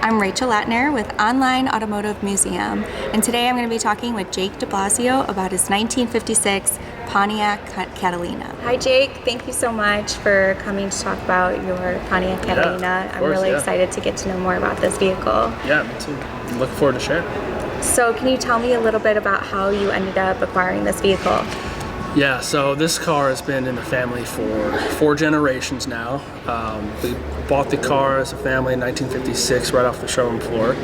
I'm Rachel Lattner with Online Automotive Museum, and today I'm going to be talking with Jake DeBlasio about his 1956 Pontiac Catalina. Hi Jake, thank you so much for coming to talk about your Pontiac Catalina. I'm really excited to get to know more about this vehicle. Yeah, me too. I'm looking forward to sharing. So can you tell me a little bit about how you ended up acquiring this vehicle? Yeah, so this car has been in the family for 4 generations now. We bought the car as a family in 1956 right off the showroom floor.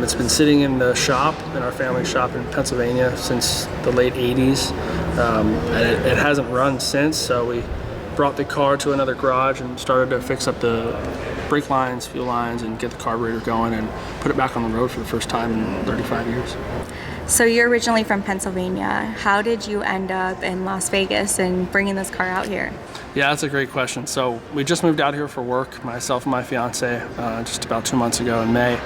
It's been sitting in the shop, in our family shop in Pennsylvania since the late 80s. And it hasn't run since, so we brought the car to another garage and started to fix up the brake lines, fuel lines, and get the carburetor going and put it back on the road for the first time in 35 years. So you're originally from Pennsylvania. How did you end up in Las Vegas and bringing this car out here? Yeah, that's a great question. So we just moved out here for work, myself and my fiance, just about 2 months ago in May.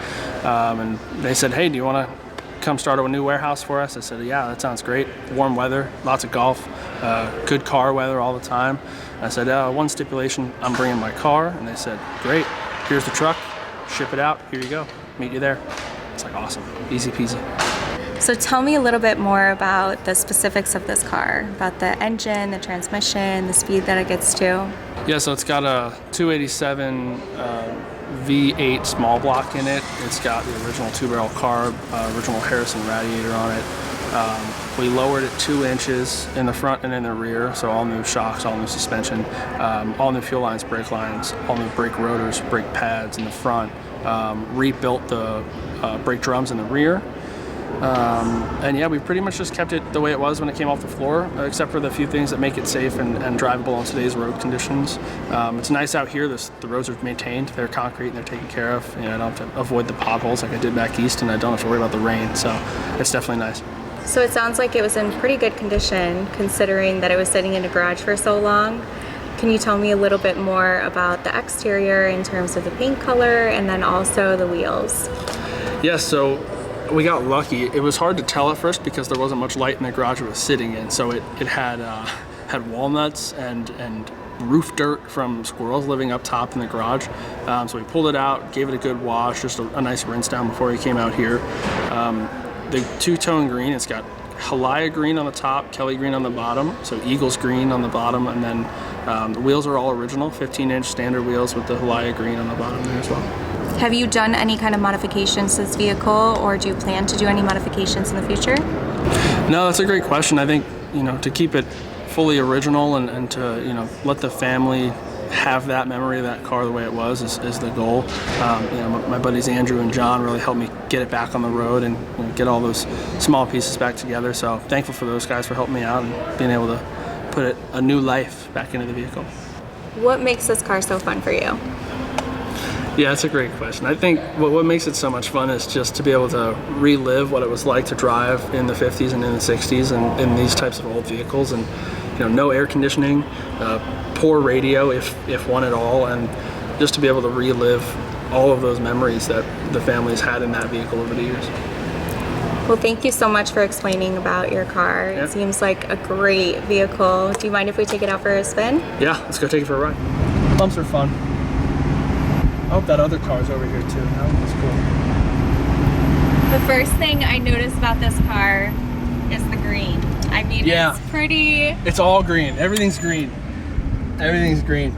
And they said, hey, do you want to come start a new warehouse for us? I said, yeah, that sounds great. Warm weather, lots of golf, good car weather all the time. I said, one stipulation, I'm bringing my car. And they said, great, here's the truck, ship it out, here you go, meet you there. It's like awesome, easy peasy. So tell me a little bit more about the specifics of this car, about the engine, the transmission, the speed that it gets to. Yeah, so it's got a 287 V8 small block in it. It's got the original 2-barrel carb, original Harrison radiator on it. We lowered it 2 inches in the front and in the rear, so all new shocks, all new suspension, all new fuel lines, brake lines, all new brake rotors, brake pads in the front, rebuilt the brake drums in the rear. And yeah, we pretty much just kept it the way it was when it came off the floor, except for the few things that make it safe and drivable in today's road conditions. It's nice out here. The roads are maintained. They're concrete and they're taken care of. You know, I don't have to avoid the potholes like I did back east, and I don't have to worry about the rain. So it's definitely nice. So it sounds like it was in pretty good condition considering that it was sitting in a garage for so long. Can you tell me a little bit more about the exterior in terms of the paint color and then also the wheels? Yeah, so we got lucky. It was hard to tell at first because there wasn't much light in the garage it was sitting in. So it had walnuts and roof dirt from squirrels living up top in the garage. So we pulled it out, gave it a good wash, just a nice rinse down before we came out here. The two-tone green, it's got Halaya green on the top, Kelly green on the bottom, so Eagles green on the bottom, and then the wheels are all original, 15-inch standard wheels with the Halaya green on the bottom there as well. Have you done any kind of modifications to this vehicle, or do you plan to do any modifications in the future? No, that's a great question. I think, to keep it fully original and to, let the family have that memory of that car the way it was is the goal. My buddies Andrew and John really helped me get it back on the road and get all those small pieces back together. So thankful for those guys for helping me out and being able to put a new life back into the vehicle. What makes this car so fun for you? Yeah, that's a great question. I think what makes it so much fun is just to be able to relive what it was like to drive in the 50s and in the 60s and in these types of old vehicles, and no air conditioning, poor radio if one at all, and just to be able to relive all of those memories that the families had in that vehicle over the years. Well, thank you so much for explaining about your car. Yeah. It seems like a great vehicle. Do you mind if we take it out for a spin? Yeah, let's go take it for a ride. Bumps are fun. I hope that other car's over here too. That one's cool. The first thing I noticed about this car is the green. I mean, yeah. It's pretty. It's all green. Everything's green. Everything's green.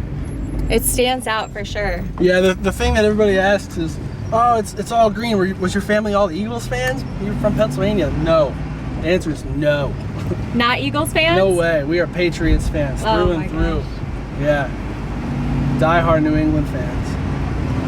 It stands out for sure. Yeah, the thing that everybody asks is, oh, it's all green. Was your family all Eagles fans? You're from Pennsylvania. No. The answer is no. Not Eagles fans? No way. We are Patriots fans through and through. Gosh. Yeah. Die-hard New England fans.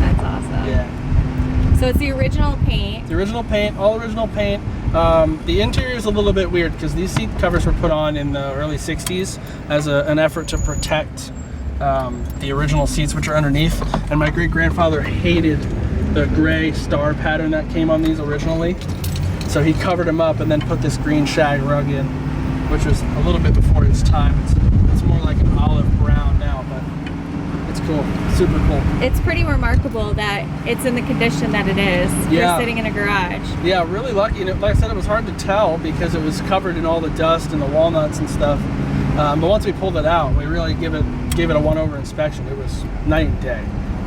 That's awesome. Yeah. So it's the original paint. The original paint, all original paint. The interior is a little bit weird because these seat covers were put on in the early 60s as an effort to protect the original seats, which are underneath. And my great-grandfather hated the gray star pattern that came on these originally. So he covered them up and then put this green shag rug in, which was a little bit before its time. It's more like an olive brown now, but it's cool, super cool. It's pretty remarkable that it's in the condition that it is. Yeah. For sitting in a garage. Yeah, really lucky. Like I said, it was hard to tell because it was covered in all the dust and the walnuts and stuff. But once we pulled it out, we really gave it a one-over inspection. It was night and day.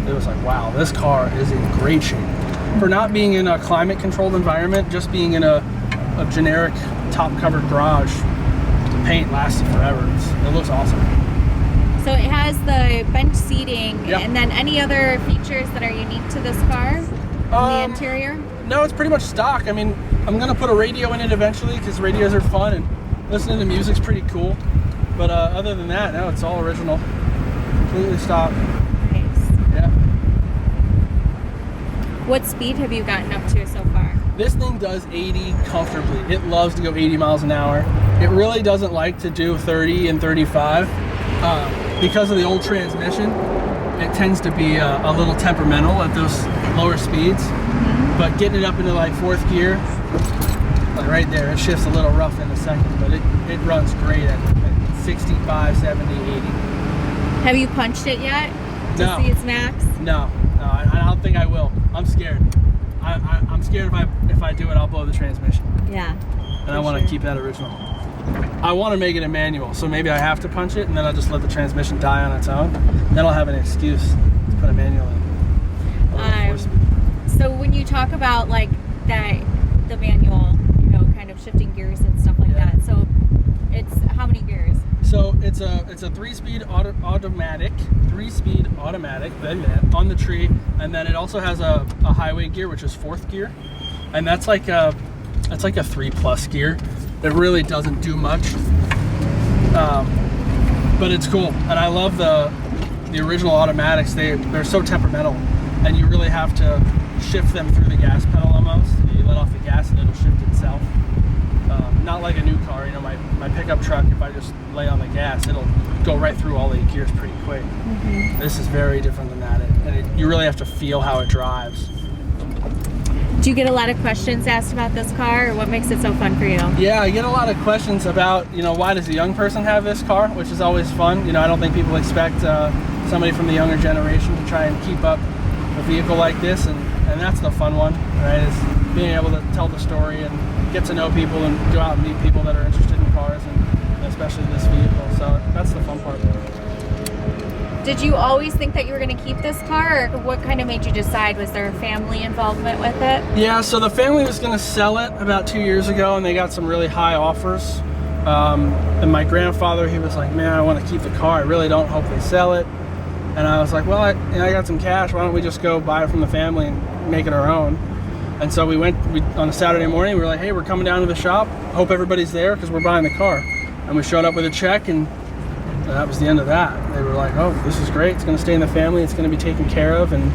It was like, wow, this car is in great shape. for not being in a climate controlled environment, just being in a generic top covered garage, the paint lasted forever. It looks awesome. So it has the bench seating, Yep. and then any other features that are unique to this car in the interior? No, it's pretty much stock. I mean, I'm gonna put a radio in it eventually because radios are fun and listening to music's pretty cool. But other than that, no, it's all original, completely stock. Nice. Yeah. What speed have you gotten up to so far? This thing does 80 comfortably. It loves to go 80 miles an hour. It really doesn't like to do 30 and 35. Because of the old transmission, it tends to be a little temperamental at those lower speeds. Mm-hmm. But getting it up into like 4th gear, like right there, it shifts a little rough in a second, but it runs great at 65, 70, 80. Have you punched it yet to No. see its max? No, I don't think I will. I'm scared. I'm scared if I do it, I'll blow the transmission. Yeah. And I want to keep that original. I want to make it a manual, so maybe I have to punch it, and then I'll just let the transmission die on its own. Then I'll have an excuse to put a manual in. So when you talk about like that, the manual, kind of shifting gears and stuff like that. So it's how many gears? So it's a 3-speed automatic on the tree, and then it also has a highway gear, which is 4th gear, and that's like a 3+ gear. It really doesn't do much, but it's cool, and I love the original automatics. They're so temperamental, and you really have to shift them through the gas pedal almost. You let off the gas and it'll shift itself. Not like a new car, my pickup truck, if I just lay on the gas, it'll go right through all 8 gears pretty quick. Mm-hmm. This is very different than that, and you really have to feel how it drives. Do you get a lot of questions asked about this car, or what makes it so fun for you? Yeah, I get a lot of questions about, why does a young person have this car, which is always fun. I don't think people expect somebody from the younger generation to try and keep up a vehicle like this, and that's the fun one, right, is being able to tell the story and get to know people and go out and meet people that are interested in cars, and especially this vehicle. So that's the fun part. Did you always think that you were going to keep this car, or what kind of made you decide? Was there a family involvement with it? Yeah, so the family was going to sell it about 2 years ago, and they got some really high offers. And my grandfather, he was like, man, I want to keep the car. I really don't hope they sell it. And I was like, well, I got some cash. Why don't we just go buy it from the family and make it our own? And so we on a Saturday morning, we were like, hey, we're coming down to the shop. Hope everybody's there because we're buying the car. And we showed up with a check, and that was the end of that. They were like, oh, this is great. It's going to stay in the family. It's going to be taken care of, and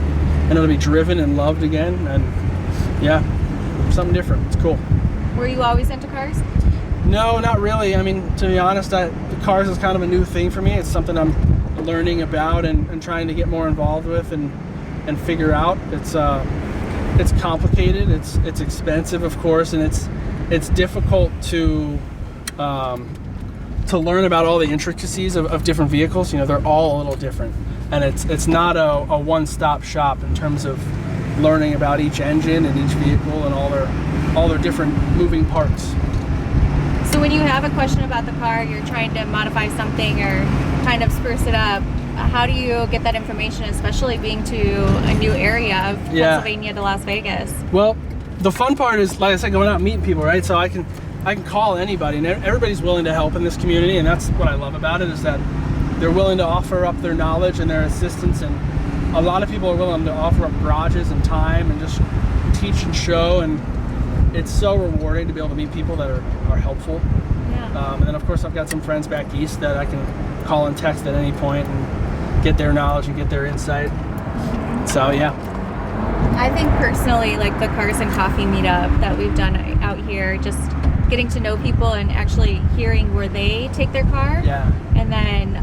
it'll be driven and loved again. And yeah, something different. It's cool. Were you always into cars? No, not really. I mean, to be honest, the cars is kind of a new thing for me. It's something I'm learning about and trying to get more involved with and figure out. It's complicated. It's expensive, of course, and it's difficult to learn about all the intricacies of different vehicles. They're all a little different, and it's not a one-stop shop in terms of learning about each engine and each vehicle and all their different moving parts. So when you have a question about the car, you're trying to modify something or kind of spruce it up, how do you get that information, especially being to a new area of Pennsylvania to Las Vegas? Well, the fun part is, like I said, going out and meeting people, right? So I can call anybody, and everybody's willing to help in this community, and that's what I love about it, is that they're willing to offer up their knowledge and their assistance, and a lot of people are willing to offer up garages and time and just teach and show, and it's so rewarding to be able to meet people that are helpful. Yeah. And then, of course, I've got some friends back east that I can call and text at any point and get their knowledge and get their insight. So, yeah. I think personally, like the Cars and Coffee meetup that we've done out here, just getting to know people and actually hearing where they take their car, and then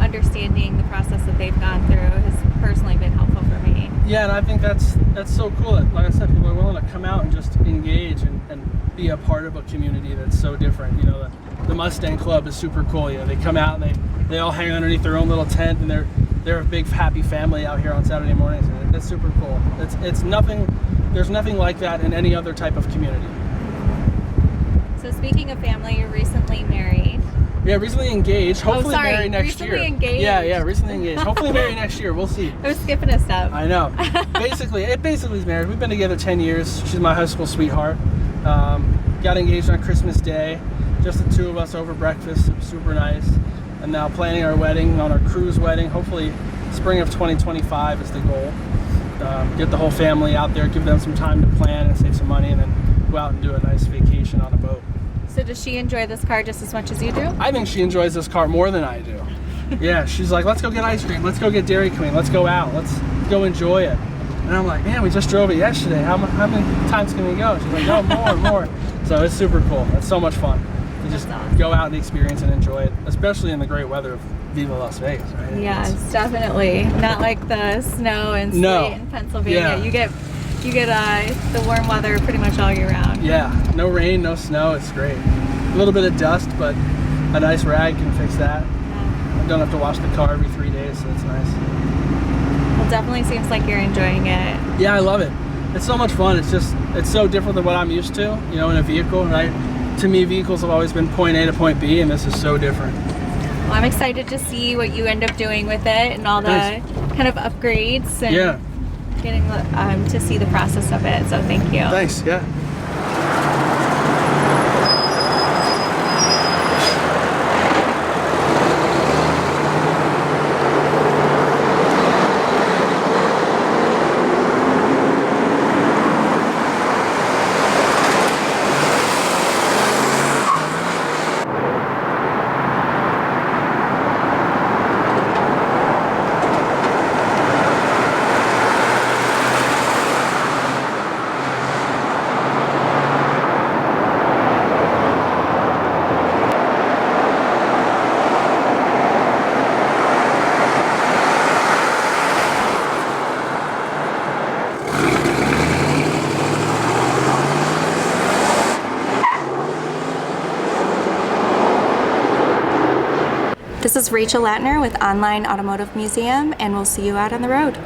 understanding the process that they've gone through has personally been helpful for me. Yeah, and I think that's so cool that, like I said, people are willing to come out and just engage and be a part of a community that's so different. The Mustang Club is super cool. They come out and they all hang underneath their own little tent, and they're a big happy family out here on Saturday mornings, and it's super cool. It's nothing. There's nothing like that in any other type of community. So speaking of family, you're recently married. Yeah, recently engaged. Hopefully sorry, married next recently year. engaged. Yeah, recently engaged. Hopefully married next year. We'll see. I was skipping a step. I know. Basically is married. We've been together 10 years. She's my high school sweetheart. Got engaged on Christmas Day. Just the two of us over breakfast. It was super nice. And now planning our wedding, on our cruise wedding. Hopefully spring of 2025 is the goal. Get the whole family out there, give them some time to plan and save some money, and then go out and do a nice vacation on a boat. So does she enjoy this car just as much as you do? I think she enjoys this car more than I do. Yeah, she's like, let's go get ice cream, let's go get Dairy Queen, let's go out, let's go enjoy it. And I'm like, man, we just drove it yesterday. How many times can we go? She's like, no, more. So it's super cool. It's so much fun to just go out and experience and enjoy it, especially in the great weather of Viva Las Vegas, right? Yes, definitely. Not like the snow and sleet in Pennsylvania. Yeah. You get the warm weather pretty much all year round. Yeah, no rain, no snow. It's great. A little bit of dust, but a nice rag can fix that. I don't have to wash the car every 3 days, so it's nice. Well, definitely seems like you're enjoying it. Yeah, I love it. It's so much fun. It's so different than what I'm used to, in a vehicle, right? To me, vehicles have always been point A to point B, and this is so different. Well, I'm excited to see what you end up doing with it and all the kind of upgrades and getting to see the process of it. So thank you. Thanks. Yeah. This is Rachel Lattner with Online Automotive Museum, and we'll see you out on the road.